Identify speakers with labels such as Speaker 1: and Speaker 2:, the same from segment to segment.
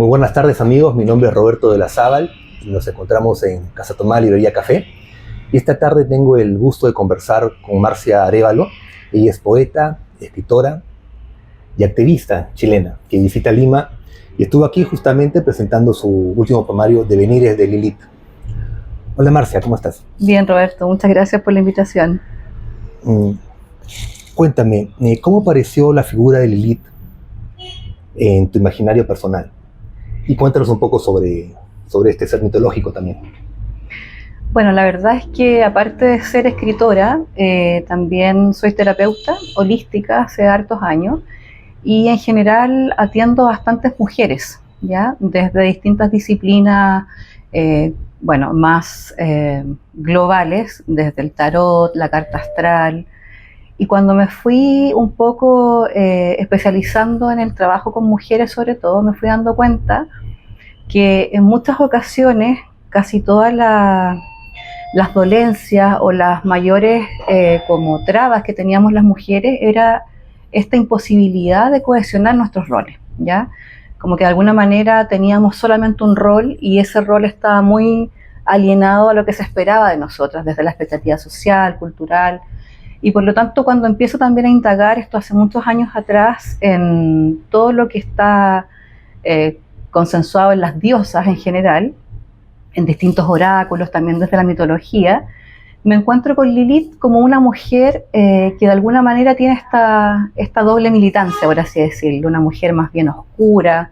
Speaker 1: Muy buenas tardes amigos, mi nombre es Roberto de la Zábal y nos encontramos en Casa Tomás Librería Café. Y esta tarde tengo el gusto de conversar con Marcia Arévalo. Ella es poeta, escritora y activista chilena que visita Lima y estuvo aquí justamente presentando su último poemario Devenires de Lilith. Hola Marcia, ¿cómo estás?
Speaker 2: Bien, Roberto, muchas gracias por la invitación.
Speaker 1: Cuéntame, ¿cómo apareció la figura de Lilith en tu imaginario personal? Y cuéntanos un poco sobre este ser mitológico también.
Speaker 2: Bueno, la verdad es que aparte de ser escritora, también soy terapeuta holística hace hartos años y en general atiendo a bastantes mujeres, ¿ya? Desde distintas disciplinas, más globales, desde el tarot, la carta astral. Y cuando me fui un poco especializando en el trabajo con mujeres sobre todo, me fui dando cuenta que en muchas ocasiones casi todas las dolencias o las mayores como trabas que teníamos las mujeres era esta imposibilidad de cohesionar nuestros roles, ¿ya? Como que de alguna manera teníamos solamente un rol y ese rol estaba muy alienado a lo que se esperaba de nosotras desde la expectativa social, cultural. Y por lo tanto, cuando empiezo también a indagar, esto hace muchos años atrás, en todo lo que está consensuado en las diosas en general, en distintos oráculos, también desde la mitología, me encuentro con Lilith como una mujer que de alguna manera tiene esta doble militancia, por así decirlo, una mujer más bien oscura,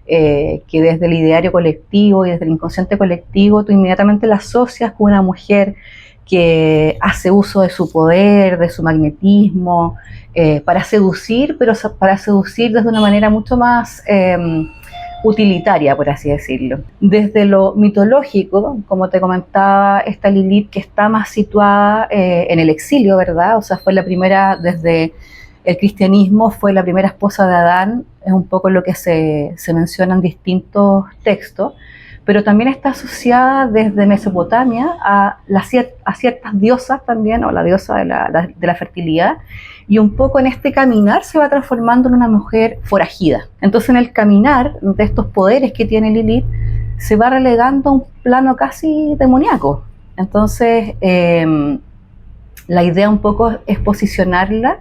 Speaker 2: que desde el ideario colectivo y desde el inconsciente colectivo tú inmediatamente la asocias con una mujer que hace uso de su poder, de su magnetismo, para seducir, pero para seducir desde una manera mucho más utilitaria, por así decirlo. Desde lo mitológico, como te comentaba, esta Lilith que está más situada en el exilio, ¿verdad? O sea, fue la primera, desde el cristianismo, fue la primera esposa de Adán, es un poco lo que se menciona en distintos textos, pero también está asociada desde Mesopotamia a ciertas diosas también, o la diosa de la fertilidad, y un poco en este caminar se va transformando en una mujer forajida. Entonces en el caminar de estos poderes que tiene Lilith se va relegando a un plano casi demoníaco. Entonces la idea un poco es posicionarla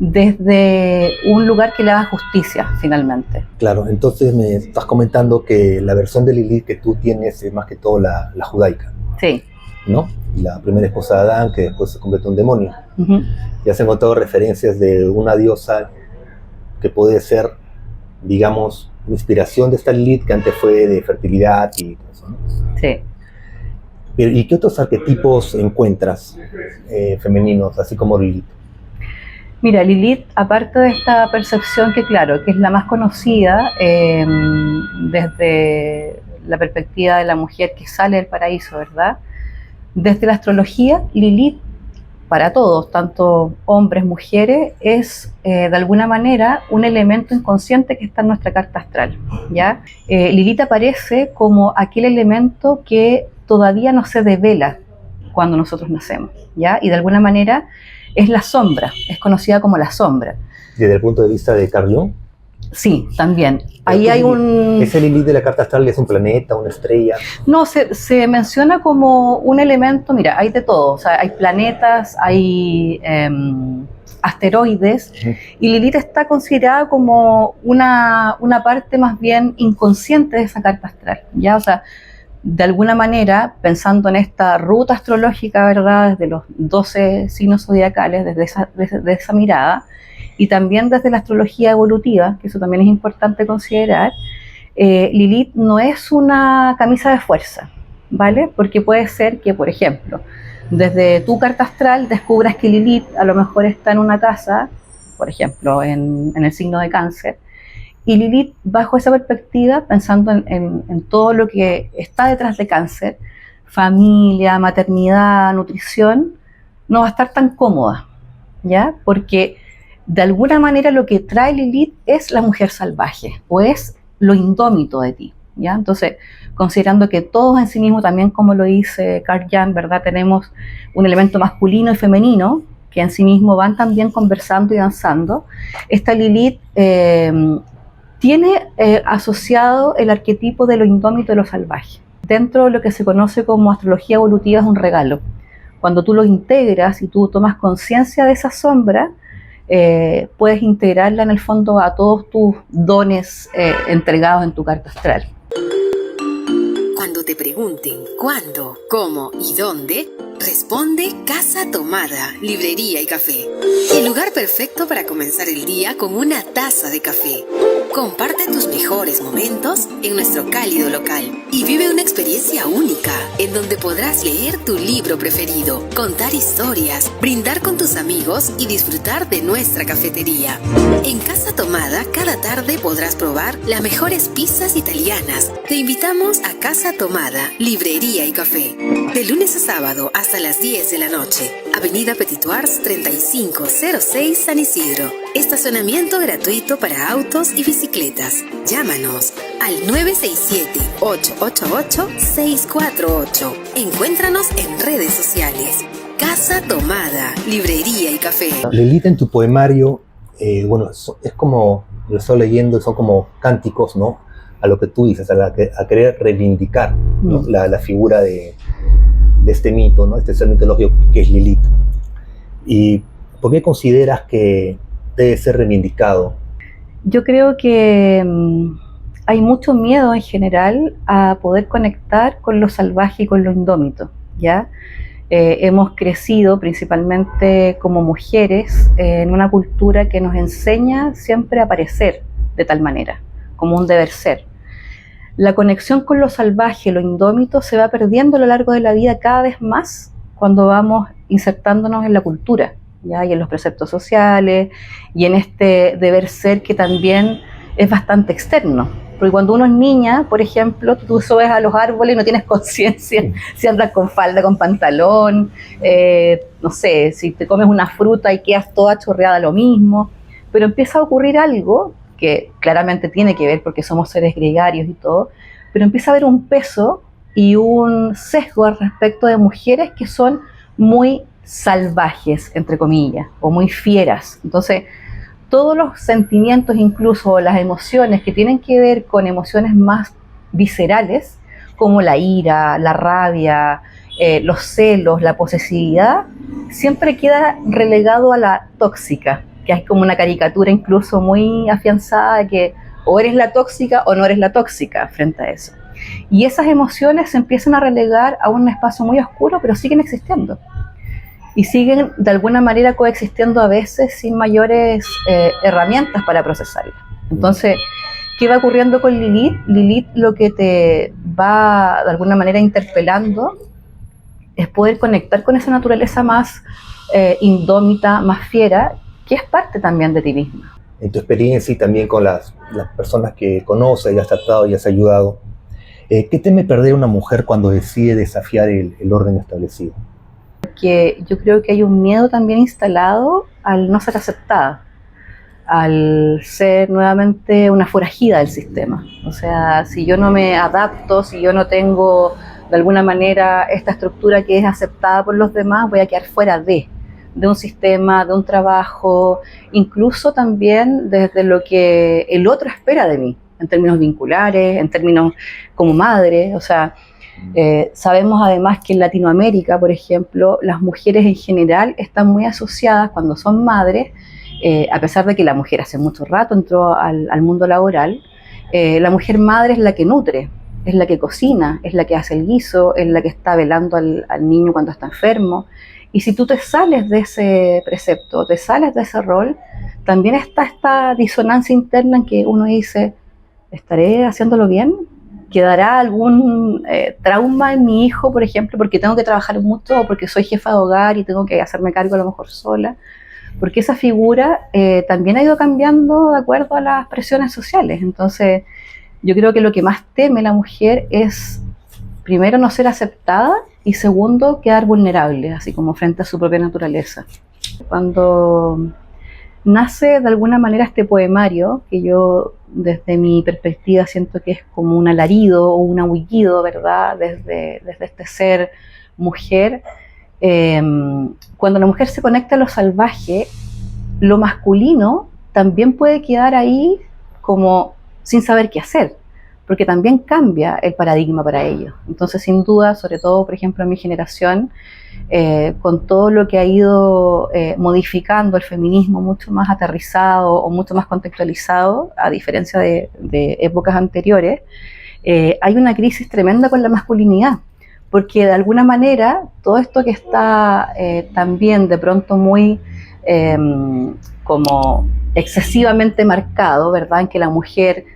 Speaker 2: desde un lugar que le haga justicia, finalmente.
Speaker 1: Claro, entonces me estás comentando que la versión de Lilith que tú tienes es más que todo la judaica.
Speaker 2: Sí.
Speaker 1: ¿No? La primera esposa de Adán, que después se convirtió en demonio. Ya se han encontrado referencias de una diosa que puede ser, digamos, inspiración de esta Lilith, que antes fue de fertilidad y todo eso, ¿no?
Speaker 2: Sí.
Speaker 1: ¿Y qué otros arquetipos encuentras femeninos, así como Lilith?
Speaker 2: Mira, Lilith, aparte de esta percepción que claro, que es la más conocida desde la perspectiva de la mujer que sale del paraíso, ¿verdad? Desde la astrología, Lilith, para todos, tanto hombres, mujeres, es de alguna manera un elemento inconsciente que está en nuestra carta astral, ¿ya? Lilith aparece como aquel elemento que todavía no se devela cuando nosotros nacemos, ¿ya? Y de alguna manera es la sombra, es conocida como la sombra.
Speaker 1: ¿Desde el punto de vista de Carl Jung?
Speaker 2: Sí, también. Ahí hay un...
Speaker 1: ¿Ese Lilith de la carta astral es un planeta, una estrella?
Speaker 2: No, se menciona como un elemento, mira, hay de todo, o sea, hay planetas, hay asteroides, y Lilith está considerada como una parte más bien inconsciente de esa carta astral, ¿ya? O sea, de alguna manera, pensando en esta ruta astrológica, ¿verdad?, desde los 12 signos zodiacales, desde esa mirada, y también desde la astrología evolutiva, que eso también es importante considerar, Lilith no es una camisa de fuerza, ¿vale? Porque puede ser que, por ejemplo, desde tu carta astral descubras que Lilith a lo mejor está en una casa, por ejemplo, en el signo de Cáncer, y Lilith, bajo esa perspectiva, pensando en todo lo que está detrás de Cáncer, familia, maternidad, nutrición, no va a estar tan cómoda, ¿ya? Porque de alguna manera lo que trae Lilith es la mujer salvaje, o es lo indómito de ti, ¿ya? Entonces, considerando que todos en sí mismos, también como lo dice Carl Jung, ¿verdad?, tenemos un elemento masculino y femenino, que en sí mismo van también conversando y danzando, esta Lilith tiene asociado el arquetipo de lo indómito y lo salvaje. Dentro de lo que se conoce como astrología evolutiva es un regalo. Cuando tú lo integras y tú tomas conciencia de esa sombra, puedes integrarla en el fondo a todos tus dones entregados en tu carta astral.
Speaker 3: Cuando te pregunten cuándo, cómo y dónde, responde Casa Tomada, Librería y Café. El lugar perfecto para comenzar el día con una taza de café. Comparte tus mejores momentos en nuestro cálido local y vive una experiencia única en donde podrás leer tu libro preferido, contar historias, brindar con tus amigos y disfrutar de nuestra cafetería. En Casa Tomada, cada tarde podrás probar las mejores pizzas italianas. Te invitamos a Casa Tomada, Librería y Café. De lunes a sábado hasta las 10 de la noche. Avenida Petituars 3506 San Isidro. Estacionamiento gratuito para autos y bicicletas. Llámanos al 967-888-648. Encuéntranos en redes sociales. Casa Tomada, Librería y Café.
Speaker 1: Lilith, en tu poemario, es como, lo estoy leyendo, son como cánticos, ¿no? A lo que tú dices, a querer reivindicar, ¿no? la figura de este mito, ¿no? Este ser mitológico que es Lilith. ¿Y por qué consideras que debe ser reivindicado?
Speaker 2: Yo creo que hay mucho miedo en general a poder conectar con lo salvaje y con lo indómito, ¿ya? Hemos crecido principalmente como mujeres en una cultura que nos enseña siempre a parecer de tal manera, como un deber ser. La conexión con lo salvaje, lo indómito, se va perdiendo a lo largo de la vida cada vez más cuando vamos insertándonos en la cultura, ¿ya? Y en los preceptos sociales y en este deber ser que también es bastante externo. Porque cuando uno es niña, por ejemplo, tú subes a los árboles y no tienes conciencia si andas con falda, con pantalón, no sé, si te comes una fruta y quedas toda chorreada, lo mismo. Pero empieza a ocurrir algo que claramente tiene que ver porque somos seres gregarios y todo, pero empieza a haber un peso y un sesgo al respecto de mujeres que son muy salvajes, entre comillas, o muy fieras. Entonces, todos los sentimientos, incluso las emociones que tienen que ver con emociones más viscerales, como la ira, la rabia, los celos, la posesividad, siempre queda relegado a la tóxica, que es como una caricatura incluso muy afianzada de que o eres la tóxica o no eres la tóxica frente a eso. Y esas emociones se empiezan a relegar a un espacio muy oscuro, pero siguen existiendo. Y siguen de alguna manera coexistiendo a veces sin mayores herramientas para procesarlas. Entonces, ¿qué va ocurriendo con Lilith? Lilith lo que te va de alguna manera interpelando es poder conectar con esa naturaleza más indómita, más fiera, que es parte también de ti misma.
Speaker 1: En tu experiencia y también con las personas que conoces y has tratado y has ayudado, ¿qué teme perder una mujer cuando decide desafiar el orden establecido?
Speaker 2: Que yo creo que hay un miedo también instalado al no ser aceptada, al ser nuevamente una forajida del sistema. O sea, si yo no me adapto, si yo no tengo de alguna manera esta estructura que es aceptada por los demás, voy a quedar fuera de un sistema, de un trabajo, incluso también desde lo que el otro espera de mí, en términos vinculares, en términos como madre. O sea, sabemos además que en Latinoamérica, por ejemplo, las mujeres en general están muy asociadas cuando son madres, a pesar de que la mujer hace mucho rato entró al mundo laboral, la mujer madre es la que nutre, es la que cocina, es la que hace el guiso, es la que está velando al niño cuando está enfermo. Y si tú te sales de ese precepto, te sales de ese rol, también está esta disonancia interna en que uno dice, ¿estaré haciéndolo bien? ¿Quedará algún trauma en mi hijo, por ejemplo, porque tengo que trabajar mucho o porque soy jefa de hogar y tengo que hacerme cargo a lo mejor sola? Porque esa figura también ha ido cambiando de acuerdo a las presiones sociales. Entonces, yo creo que lo que más teme la mujer es, primero, no ser aceptada y segundo, quedar vulnerable, así como frente a su propia naturaleza. Cuando nace de alguna manera este poemario, que yo desde mi perspectiva siento que es como un alarido o un aullido, ¿verdad? Desde este ser mujer, cuando la mujer se conecta a lo salvaje, lo masculino también puede quedar ahí como sin saber qué hacer, porque también cambia el paradigma para ellos. Entonces, sin duda, sobre todo, por ejemplo, en mi generación, con todo lo que ha ido modificando el feminismo mucho más aterrizado o mucho más contextualizado, a diferencia de épocas anteriores, hay una crisis tremenda con la masculinidad, porque de alguna manera todo esto que está también de pronto muy como excesivamente marcado, ¿verdad? En que la mujer,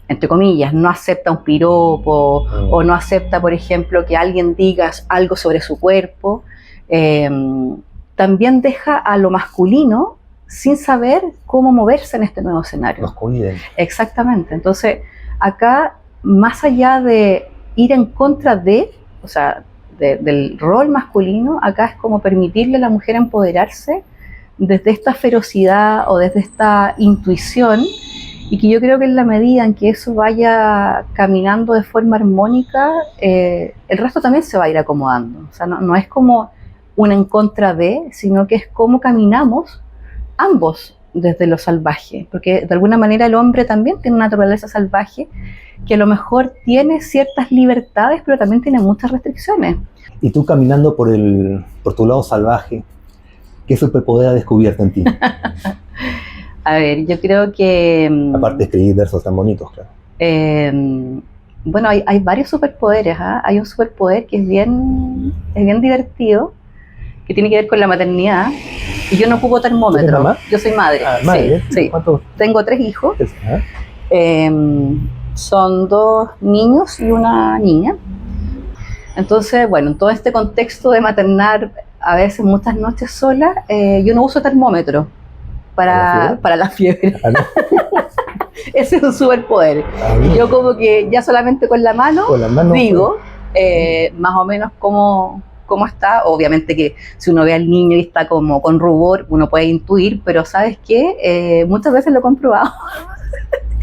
Speaker 2: entre comillas, no acepta un piropo o no acepta, por ejemplo, que alguien diga algo sobre su cuerpo, también deja a lo masculino sin saber cómo moverse en este nuevo escenario.
Speaker 1: Nos cuiden.
Speaker 2: Exactamente. Entonces, acá, más allá de ir en contra de, o sea, del rol masculino, acá es como permitirle a la mujer empoderarse desde esta ferocidad o desde esta intuición, y que yo creo que en la medida en que eso vaya caminando de forma armónica, el resto también se va a ir acomodando. O sea, no es como una en contra de, sino que es cómo caminamos ambos desde lo salvaje, porque de alguna manera el hombre también tiene una naturaleza salvaje que a lo mejor tiene ciertas libertades, pero también tiene muchas restricciones.
Speaker 1: Y tú caminando por tu lado salvaje, ¿qué superpoder has descubierto en ti?
Speaker 2: A ver, yo creo que...
Speaker 1: Aparte de escribir versos tan bonitos, claro.
Speaker 2: Bueno, hay varios superpoderes, ¿eh? Hay un superpoder que es bien divertido, que tiene que ver con la maternidad, y yo no ocupo termómetro.
Speaker 1: ¿Eres mamá?
Speaker 2: Yo soy madre.
Speaker 1: Madre.
Speaker 2: Sí.
Speaker 1: ¿Cuántos?
Speaker 2: Tengo 3 hijos.
Speaker 1: ¿Ah?
Speaker 2: Son 2 niños y una niña. Entonces, bueno, en todo este contexto de maternar, a veces muchas noches sola, yo no uso termómetro para la fiebre.
Speaker 1: ¿Ah, no?
Speaker 2: Ese es un superpoder. Yo como que ya solamente con la mano digo más o menos cómo está. Obviamente que si uno ve al niño y está como con rubor, uno puede intuir, pero ¿sabes qué? Muchas veces lo he comprobado.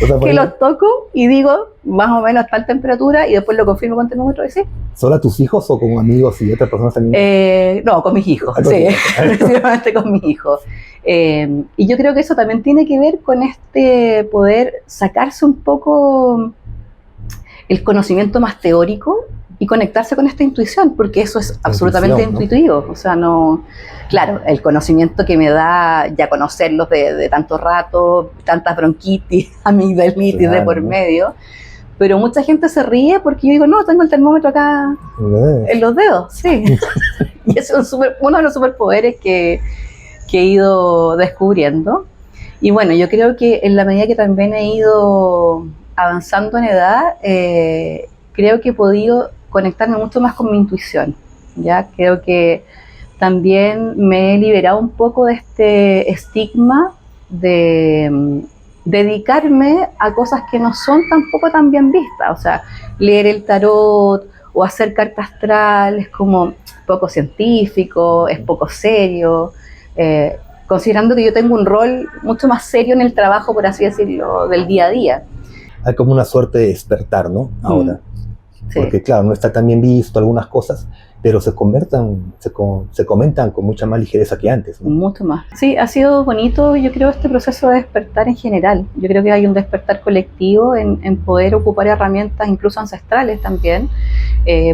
Speaker 2: O sea, que los toco y digo más o menos tal temperatura y después lo confirmo con termómetro y sí.
Speaker 1: ¿Solo a tus hijos o con amigos y otras personas también?
Speaker 2: No, con mis hijos, sí, principalmente con mis hijos. Y yo creo que eso también tiene que ver con este poder sacarse un poco el conocimiento más teórico y conectarse con esta intuición, porque eso es absolutamente intuitivo, ¿no? O sea, no, claro, el conocimiento que me da ya conocerlos de tanto rato, tantas bronquitis, amigdalitis de por medio, pero mucha gente se ríe porque yo digo, no, tengo el termómetro acá en los dedos, sí. Y eso es uno de los superpoderes que he ido descubriendo. Y bueno, yo creo que en la medida que también he ido avanzando en edad, creo que he podido conectarme mucho más con mi intuición. Ya creo que también me he liberado un poco de este estigma de dedicarme a cosas que no son tampoco tan bien vistas. O sea, leer el tarot o hacer carta astral es como poco científico, es poco serio, considerando que yo tengo un rol mucho más serio en el trabajo, por así decirlo, del día a día.
Speaker 1: Hay como una suerte de despertar, ¿no? Ahora. Sí. Porque claro, no está tan bien visto algunas cosas, pero se comentan con mucha más ligereza que antes, ¿no?
Speaker 2: Mucho más. Sí, ha sido bonito, yo creo, este proceso de despertar en general. Yo creo que hay un despertar colectivo en poder ocupar herramientas incluso ancestrales también.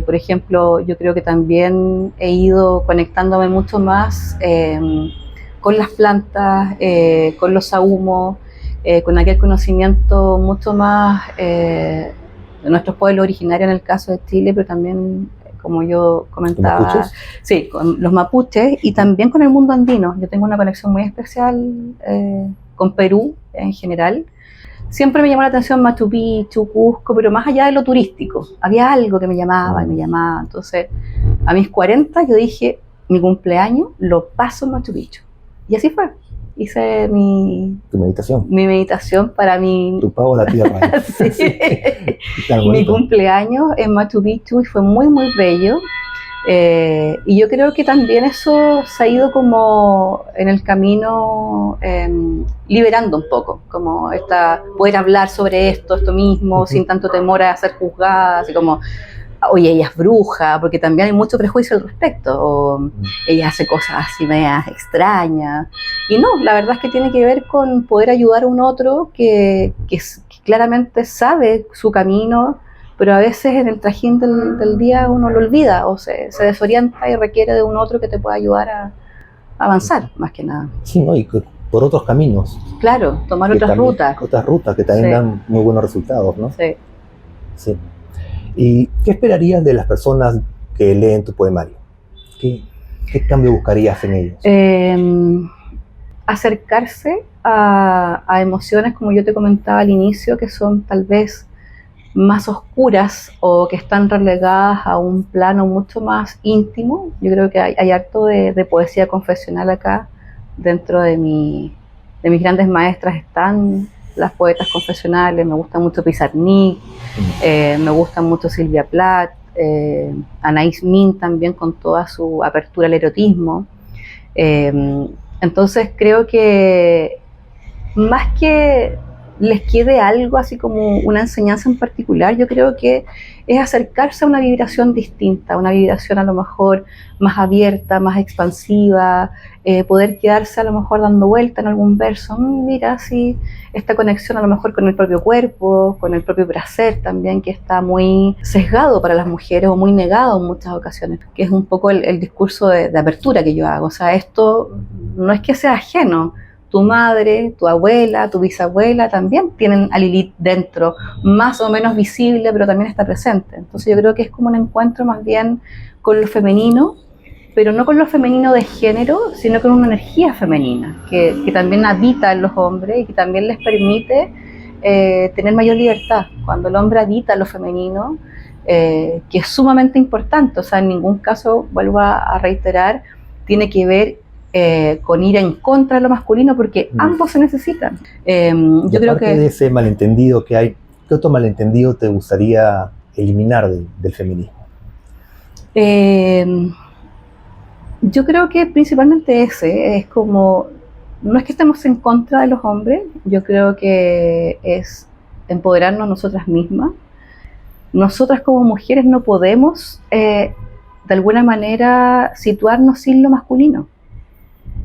Speaker 2: Por ejemplo, yo creo que también he ido conectándome mucho más con las plantas, con los sahumos, con aquel conocimiento mucho más de nuestros pueblos originarios en el caso de Chile, pero también, como yo comentaba,
Speaker 1: ¿Mapuches?
Speaker 2: Sí, con los mapuches y también con el mundo andino. Yo tengo una conexión muy especial con Perú en general. Siempre me llamó la atención Machu Picchu, Cusco, pero más allá de lo turístico. Había algo que me llamaba y me llamaba. Entonces, a mis 40 yo dije, mi cumpleaños lo paso en Machu Picchu. Y así fue. Hice mi meditación para mi...
Speaker 1: Tu pago a la tierra.
Speaker 2: Sí. Mi cumpleaños en Machu Picchu y fue muy, muy bello. Y yo creo que también eso se ha ido como en el camino liberando un poco, como poder hablar sobre esto mismo, sin tanto temor a ser juzgada, así como, oye, ella es bruja, porque también hay mucho prejuicio al respecto, o ella hace cosas así medias extrañas, y no, la verdad es que tiene que ver con poder ayudar a un otro que claramente sabe su camino, pero a veces en el trajín del día uno lo olvida o se desorienta y requiere de un otro que te pueda ayudar a avanzar, más que nada.
Speaker 1: Sí, ¿no? Y por otros caminos.
Speaker 2: Claro, tomar
Speaker 1: Otras rutas que también
Speaker 2: sí.
Speaker 1: dan muy buenos resultados, ¿no?
Speaker 2: Sí.
Speaker 1: Sí. ¿Y qué esperarías de las personas que leen tu poemario? ¿Qué cambio buscarías en ellos?
Speaker 2: Acercarse a emociones, como yo te comentaba al inicio, que son tal vez más oscuras o que están relegadas a un plano mucho más íntimo. Yo creo que hay harto de poesía confesional acá. Dentro de mis grandes maestras están las poetas confesionales. Me gusta mucho Pizarnik, me gusta mucho Silvia Plath, Anaïs Nin también, con toda su apertura al erotismo. Entonces creo que más que les quede algo así como una enseñanza en particular, yo creo que es acercarse a una vibración distinta, una vibración a lo mejor más abierta, más expansiva, poder quedarse a lo mejor dando vuelta en algún verso, mira, sí, esta conexión a lo mejor con el propio cuerpo, con el propio placer también, que está muy sesgado para las mujeres o muy negado en muchas ocasiones, que es un poco el discurso de apertura que yo hago. O sea, esto no es que sea ajeno. Tu madre, tu abuela, tu bisabuela también tienen a Lilith dentro, más o menos visible, pero también está presente. Entonces yo creo que es como un encuentro más bien con lo femenino, pero no con lo femenino de género, sino con una energía femenina, que también habita en los hombres y que también les permite tener mayor libertad. Cuando el hombre habita lo femenino, que es sumamente importante, o sea, en ningún caso, vuelvo a reiterar, tiene que ver con ir en contra de lo masculino, porque ambos se necesitan. Yo creo que
Speaker 1: de ese malentendido que hay, ¿qué otro malentendido te gustaría eliminar del feminismo?
Speaker 2: Yo creo que principalmente ese, es como, no es que estemos en contra de los hombres, yo creo que es empoderarnos nosotras mismas. Nosotras como mujeres no podemos, de alguna manera, situarnos sin lo masculino.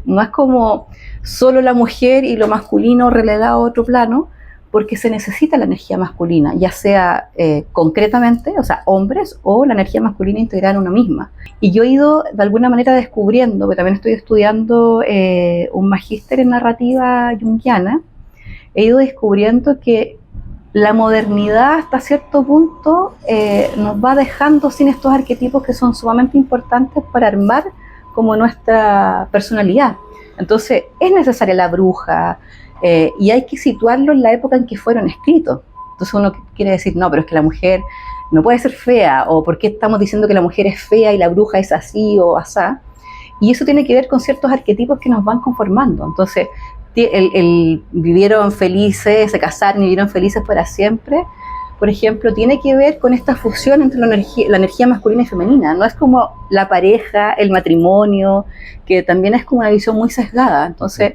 Speaker 2: No es como solo la mujer y lo masculino relegado a otro plano, porque se necesita la energía masculina, ya sea concretamente, o sea, hombres, o la energía masculina integrada en una misma. Y yo he ido de alguna manera descubriendo, porque también estoy estudiando un magíster en narrativa junguiana, he ido descubriendo que la modernidad hasta cierto punto nos va dejando sin estos arquetipos que son sumamente importantes para armar como nuestra personalidad. Entonces es necesaria la bruja, y hay que situarlo en la época en que fueron escritos. Entonces uno quiere decir, no, pero es que la mujer no puede ser fea, o ¿por qué estamos diciendo que la mujer es fea y la bruja es así o asá? Y eso tiene que ver con ciertos arquetipos que nos van conformando. Entonces el vivieron felices, se casaron y vivieron felices para siempre, por ejemplo, tiene que ver con esta fusión entre la energía masculina y femenina. No es como la pareja, el matrimonio, que también es como una visión muy sesgada. Entonces,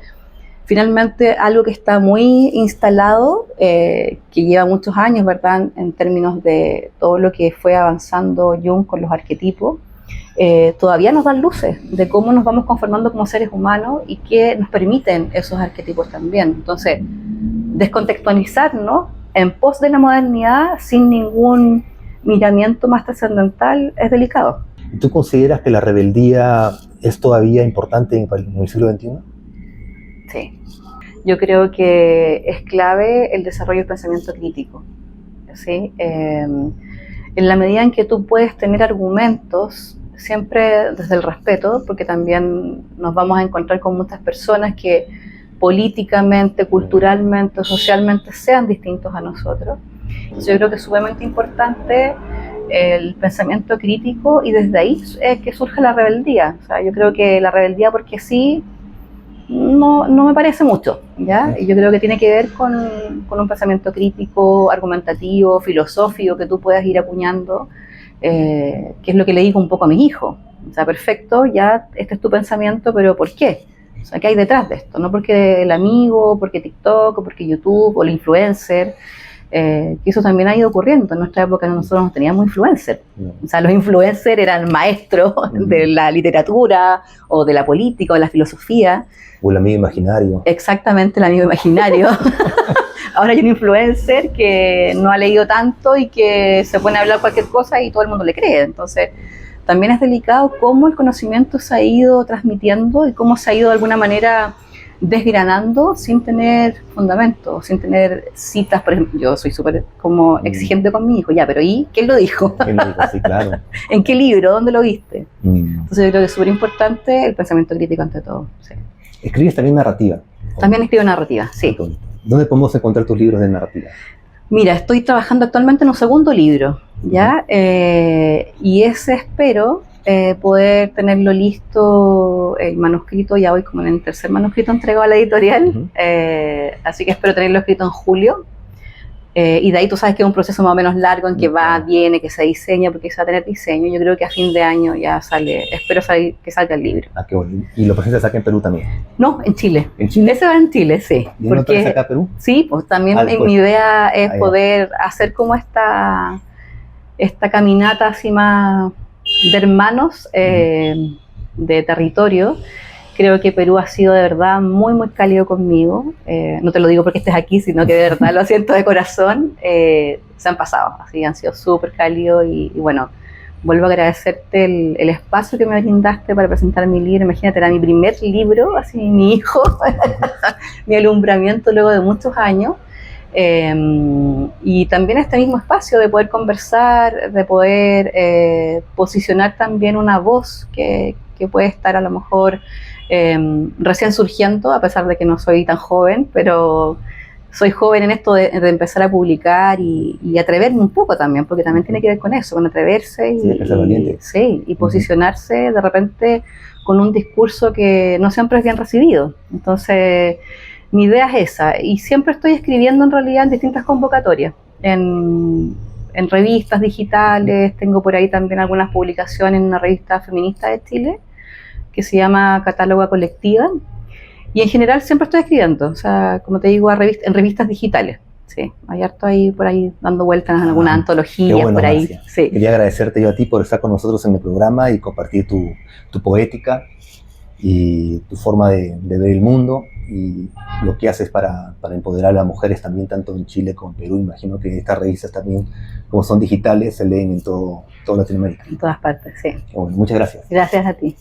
Speaker 2: finalmente, algo que está muy instalado, que lleva muchos años, ¿verdad?, en términos de todo lo que fue avanzando Jung con los arquetipos, todavía nos dan luces de cómo nos vamos conformando como seres humanos y qué nos permiten esos arquetipos también. Entonces, descontextualizarnos en pos de la modernidad sin ningún miramiento más trascendental es delicado.
Speaker 1: ¿Tú consideras que la rebeldía es todavía importante en el siglo XXI?
Speaker 2: Sí. Yo creo que es clave el desarrollo del pensamiento crítico, ¿sí? En la medida en que tú puedes tener argumentos, siempre desde el respeto, porque también nos vamos a encontrar con muchas personas que políticamente, culturalmente, socialmente sean distintos a nosotros. Yo creo que es sumamente importante el pensamiento crítico, y desde ahí es que surge la rebeldía. O sea, yo creo que la rebeldía porque sí no me parece mucho, ¿ya? Y yo creo que tiene que ver con un pensamiento crítico, argumentativo, filosófico, que tú puedas ir acuñando, que es lo que le digo un poco a mis hijos. O sea, perfecto, ya este es tu pensamiento, pero ¿por qué? O sea, ¿qué hay detrás de esto? No porque el amigo, porque TikTok, o porque YouTube, o el influencer, que eso también ha ido ocurriendo. En nuestra época nosotros no teníamos influencers. O sea, los influencers eran maestros de la literatura, o de la política, o de la filosofía.
Speaker 1: O el amigo imaginario.
Speaker 2: Exactamente, el amigo imaginario. ahora hay un influencer que no ha leído tanto y que se pone a hablar cualquier cosa y todo el mundo le cree. Entonces, también es delicado cómo el conocimiento se ha ido transmitiendo y cómo se ha ido de alguna manera desgranando sin tener fundamento, sin tener citas. Por ejemplo, yo soy súper como exigente con mi hijo, ya, pero ¿y quién lo dijo?
Speaker 1: ¿Quién lo dijo? Sí, claro.
Speaker 2: ¿En qué libro? ¿Dónde lo viste? Entonces yo creo que es súper importante el pensamiento crítico ante todo. Sí.
Speaker 1: ¿Escribes también narrativa?
Speaker 2: También escribo narrativa, sí.
Speaker 1: ¿Dónde podemos encontrar tus libros de narrativa?
Speaker 2: Mira, estoy trabajando actualmente en un segundo libro, ¿ya? Y ese espero poder tenerlo listo, el manuscrito, ya voy como en el tercer manuscrito entregado a la editorial, así que espero tenerlo escrito en julio. Y de ahí tú sabes que es un proceso más o menos largo en que va, viene, que se diseña, porque se va a tener diseño. Yo creo que a fin de año ya sale, espero que salga el libro.
Speaker 1: Ah, qué bueno. ¿Y lo presentas acá en Perú también?
Speaker 2: No, en Chile.
Speaker 1: ¿En Chile?
Speaker 2: Ese va en Chile, sí.
Speaker 1: ¿Y no traes acá a Perú?
Speaker 2: Sí, pues también mi idea es poder hacer como esta caminata así más de hermanos, de territorio. Creo que Perú ha sido de verdad muy, muy cálido conmigo. No te lo digo porque estés aquí, sino que de verdad lo siento de corazón. Se han pasado, así han sido súper cálidos y bueno, vuelvo a agradecerte el espacio que me brindaste para presentar mi libro. Imagínate, era mi primer libro, así mi hijo, mi alumbramiento luego de muchos años. Y también este mismo espacio de poder conversar, de poder posicionar también una voz que puede estar a lo mejor recién surgiendo, a pesar de que no soy tan joven, pero soy joven en esto de empezar a publicar y atreverme un poco también, porque también tiene que ver con eso, con atreverse y posicionarse de repente con un discurso que no siempre es bien recibido. Entonces, mi idea es esa, y siempre estoy escribiendo en realidad en distintas convocatorias, en revistas digitales. Tengo por ahí también algunas publicaciones en una revista feminista de Chile, que se llama Catáloga Colectiva, y en general siempre estoy escribiendo, o sea, como te digo, en revistas digitales. Sí, hay harto ahí por ahí dando vueltas en alguna antología, bueno, por ahí. Sí.
Speaker 1: Quería agradecerte yo a ti por estar con nosotros en el programa y compartir tu poética y tu forma de ver el mundo y lo que haces para empoderar a las mujeres también, tanto en Chile como en Perú. Imagino que estas revistas también, como son digitales, se leen en toda Latinoamérica.
Speaker 2: En todas partes, sí.
Speaker 1: Bueno, muchas gracias.
Speaker 2: Gracias a ti.